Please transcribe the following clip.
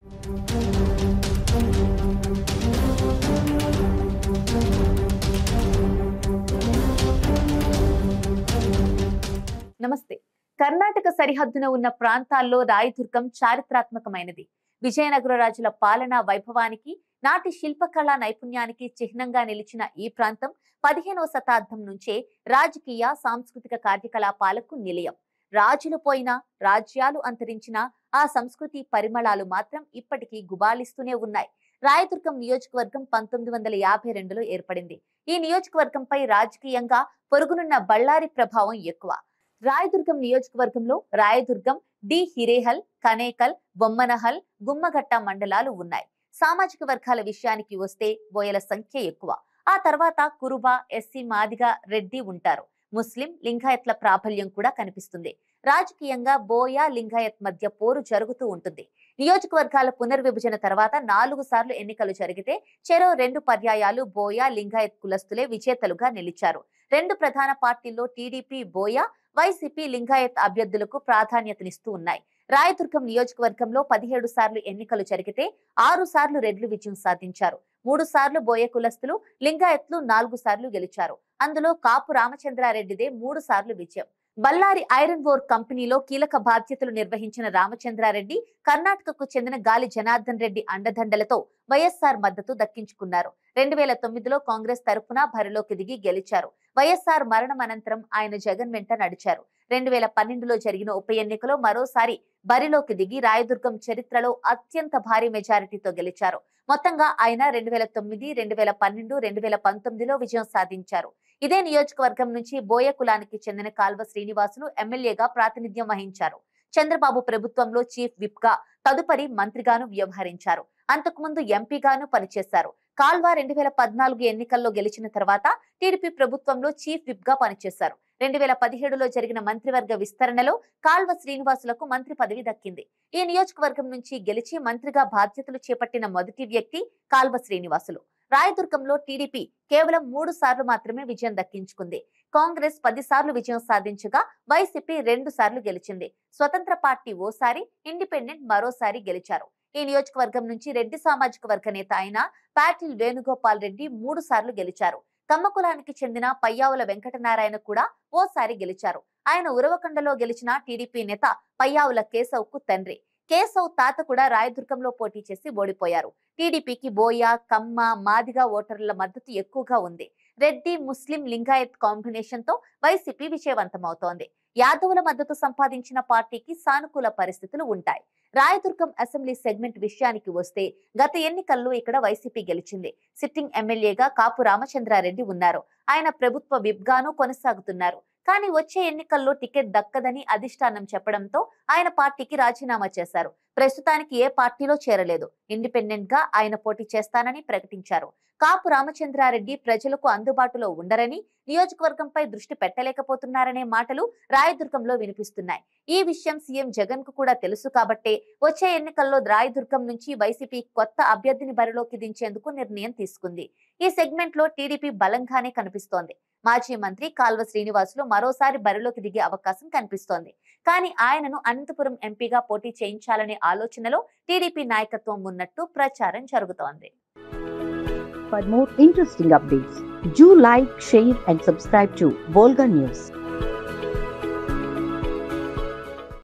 నమస్తే. కర్ణాటక సరిహద్దున ఉన్న ప్రాంతాల్లో రాయదుర్గం చారిత్రాత్మకమైనది. విజయనగర రాజుల పాలనా వైభవానికి, నాటి శిల్పకళా నైపుణ్యానికి చిహ్నంగా నిలిచిన ఈ ప్రాంతం 15వ శతాబ్దం నుంచే రాజకీయ, సాంస్కృతిక కార్యకలాపాలకు నిలయం. రాజులు పోయినా, రాజ్యాలు అంతరించినా ఆ సంస్కృతి పరిమళాలు మాత్రం ఇప్పటికీ గుబాళిస్తూనే ఉన్నాయి. రాయదుర్గం నియోజకవర్గం 1952లో ఏర్పడింది. ఈ నియోజకవర్గంపై రాజకీయంగా పొరుగునున్న బళ్ళారి ప్రభావం ఎక్కువ. రాయదుర్గం నియోజకవర్గంలో రాయదుర్గం, డి హిరేహల్, కనేకల్, బొమ్మనహల్, గుమ్మఘట్ట మండలాలు ఉన్నాయి. సామాజిక వర్గాల విషయానికి వస్తే బోయల సంఖ్య ఎక్కువ. ఆ తర్వాత కురుబ, ఎస్సీ, మాదిగ, రెడ్డి ఉంటారు. ముస్లిం, లింగాయత్ల ప్రాబల్యం కూడా కనిపిస్తుంది. రాజకీయంగా బోయ, లింగాయత్ మధ్య పోరు జరుగుతూ ఉంటుంది. నియోజకవర్గాల పునర్విభజన తర్వాత 4 సార్లు ఎన్నికలు జరిగితే చెరో 2 పర్యాయాలు బోయ, లింగాయత్ కులస్తులే విజేతలుగా నిలిచారు. 2 ప్రధాన పార్టీల్లో టీడీపీ బోయ, వైసీపీ లింగాయత్ అభ్యర్థులకు ప్రాధాన్యతనిస్తూ ఉన్నాయి. రాయదుర్గం నియోజకవర్గంలో 17 సార్లు ఎన్నికలు జరిగితే 6 సార్లు రెడ్లు విజయం సాధించారు. 3 సార్లు బోయ కులస్తులు, లింగాయత్లు 4 సార్లు గెలిచారు. అందులో కాపు రామచంద్రారెడ్డిదే 3 సార్లు విజయం. బళ్ళారి ఐరన్ ఓర్ కంపెనీలో కీలక బాధ్యతలు నిర్వహించిన రామచంద్రారెడ్డి కర్ణాటకకు చెందిన గాలి జనార్దన్ రెడ్డి అండదండలతో వైఎస్ఆర్ మద్దతు దక్కించుకున్నారు. 2009లో కాంగ్రెస్ తరఫున బరిలోకి దిగి గెలిచారు. వైఎస్ఆర్ మరణం అనంతరం ఆయన జగన్ వెంట నడిచారు. 2012లో జరిగిన ఉప ఎన్నికలో మరోసారి బరిలోకి దిగి రాయదుర్గం చరిత్రలో అత్యంత భారీ మెజారిటీతో గెలిచారు. మొత్తంగా ఆయన 2009, 2012, 2019లో విజయం సాధించారు. ఇదే నియోజకవర్గం నుంచి బోయ కులానికి చెందిన కాల్వ శ్రీనివాసులు ఎమ్మెల్యేగా ప్రాతినిధ్యం వహించారు. చంద్రబాబు ప్రభుత్వంలో చీఫ్ విప్ గా, తదుపరి మంత్రిగాను వ్యవహరించారు. అంతకుముందు ఎంపీగాను పనిచేశారు. కాల్వ 2014 ఎన్నికల్లో గెలిచిన తర్వాత టీడీపీ ప్రభుత్వంలో చీఫ్ విప్ గా పనిచేశారు. 2017లో జరిగిన మంత్రివర్గ విస్తరణలో కాల్వ శ్రీనివాసులకు మంత్రి పదవి దక్కింది. ఈ నియోజకవర్గం నుంచి గెలిచి మంత్రిగా బాధ్యతలు చేపట్టిన మొదటి వ్యక్తి కాల్వ శ్రీనివాసులు. రాయదుర్గంలో టీడీపీ కేవలం 3 సార్లు మాత్రమే విజయం దక్కించుకుంది. కాంగ్రెస్ 10 సార్లు విజయం సాధించగా వైసీపీ 2 సార్లు గెలిచింది. స్వతంత్ర పార్టీ ఓసారి, ఇండిపెండెంట్ మరోసారి గెలిచారు. ఈ నియోజకవర్గం నుంచి రెడ్డి సామాజిక వర్గ నేత అయిన పాటిల్ వేణుగోపాల్ రెడ్డి 3 సార్లు గెలిచారు. కమ్మ కులానికి చెందిన పయ్యావుల వెంకటనారాయణ కూడా ఓసారి గెలిచారు. ఆయన ఉరవకొండలో గెలిచిన టీడీపీ నేత పయ్యావుల కేశవ్ కు తండ్రి. కేశవ్ తాత కూడా రాయదుర్గంలో పోటీ చేసి ఓడిపోయారు. టీడీపీకి బోయ, కమ్మ, మాదిగ ఓటర్ల మద్దతు ఎక్కువగా ఉంది. రెడ్డి, ముస్లిం, లింగాయత్ కాంబినేషన్ తో వైసీపీ విజయవంతమవుతోంది. యాదవుల మద్దతు సంపాదించిన పార్టీకి సానుకూల పరిస్థితులు ఉంటాయి. రాయదుర్గం అసెంబ్లీ సెగ్మెంట్ విషయానికి వస్తే గత ఎన్నికల్లో ఇక్కడ వైసీపీ గెలిచింది. సిట్టింగ్ ఎమ్మెల్యేగా కాపు రామచంద్రారెడ్డి ఉన్నారు. ఆయన ప్రభుత్వ విప్ గాను కొనసాగుతున్నారు. కానీ వచ్చే ఎన్నికల్లో టికెట్ దక్కదని అధిష్టానం చెప్పడంతో ఆయన పార్టీకి రాజీనామా చేశారు. ప్రస్తుతానికి ఏ పార్టీలో చేరలేదు. ఇండిపెండెంట్ గా ఆయన పోటీ చేస్తానని ప్రకటించారు. కాపు రామచంద్రారెడ్డి ప్రజలకు అందుబాటులో ఉండరని, నియోజకవర్గంపై దృష్టి పెట్టలేకపోతున్నారనే మాటలు రాయదుర్గంలో వినిపిస్తున్నాయి. ఈ విషయం సీఎం జగన్ కు కూడా తెలుసు కాబట్టే వచ్చే ఎన్నికల్లో రాయదుర్గం నుంచి వైసీపీ కొత్త అభ్యర్థిని బరిలోకి దించేందుకు నిర్ణయం తీసుకుంది. ఈ సెగ్మెంట్ లో టీడీపీ బలంగానే కనిపిస్తోంది. మాజీ మంత్రి కాల్వ శ్రీనివాసులు మరోసారి బరిలోకి దిగే అవకాశం కనిపిస్తోంది. కానీ ఆయనను అనంతపురం ఎంపీగా పోటీ చేయించాలనే ఆలోచనలో టీడీపీ నాయకత్వం ఉన్నట్టు ప్రచారం జరుగుతోంది. For more interesting updates, do like, share and subscribe to Volga News.